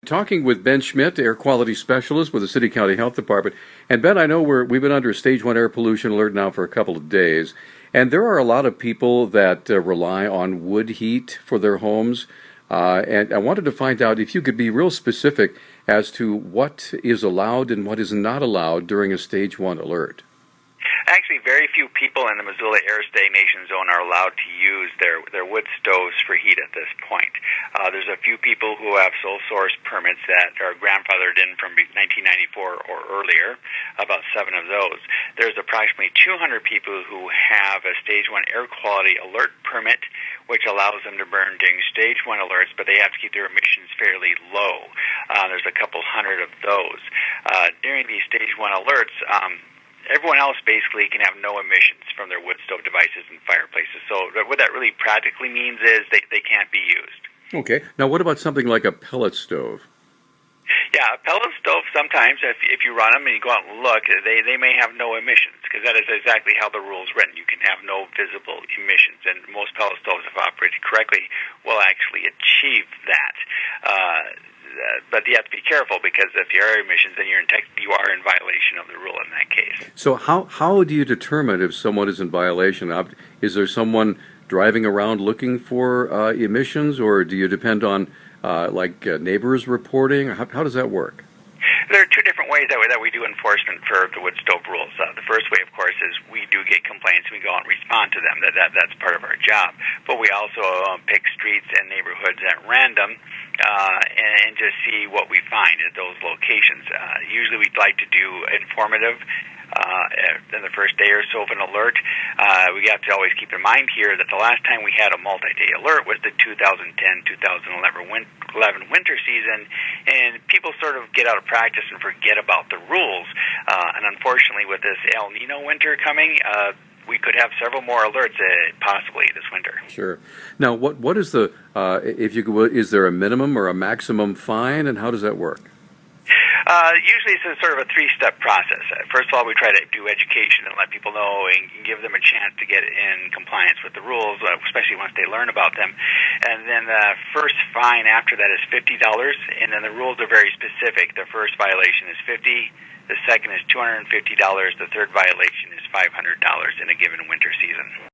talking with Ben Schmidt, Air Quality Specialist with the City County Health Department. And Ben, I know we've been under a Stage 1 air pollution alert now for a couple of days, and there are a lot of people that rely on wood heat for their homes. And I wanted to find out if you could be real specific as to what is allowed and what is not allowed during a Stage 1 alert. Actually, very few people in the Missoula air stagnation zone are allowed to use their wood stoves for heat at this point. There's a few people who have sole source permits that are grandfathered in from 1994 or earlier, about 7 of those. There's approximately 200 people who have a Stage 1 air quality alert permit, which allows them to burn during Stage 1 alerts, but they have to keep their emissions fairly low. There's a couple hundred of those. During these Stage 1 alerts, everyone else basically can have no emissions from their wood stove devices and fireplaces. So what that really practically means is they can't be used. Okay. Now, what about something like a pellet stove? Yeah, a pellet stove, sometimes, if you run them and you go out and look, they may have no emissions, because that is exactly how the rule's written. You can have no visible emissions, and most pellet stoves, if operated correctly, will actually achieve that. But you have to be careful, because if you are emissions, then you are in violation of the rule in that case. So how do you determine if someone is in violation? Is there someone driving around looking for emissions, or do you depend on neighbors reporting? How does that work? There are two different ways that we do enforcement for the wood stove rules. The first way, of course, is we do get complaints. We go out and respond to them. That's part of our job. But we also pick streets and neighborhoods at random and just see what we find at those locations. Usually we'd like to do informative in the first day or so of an alert. We have to always keep in mind here that the last time we had a multi-day alert was the 2010-2011 winter season, and people sort of get out of practice and forget about the rules. And unfortunately, with this El Nino winter coming, we could have several more alerts possibly this winter. Sure. Now, what is the is there a minimum or a maximum fine, and how does that work? Usually it's a sort of a three-step process. First of all, we try to do education and let people know and give them a chance to get in compliance with the rules, especially once they learn about them. And then the first fine after that is $50, and then the rules are very specific. The first violation is $50, the second is $250, the third violation is $500 in a given winter season.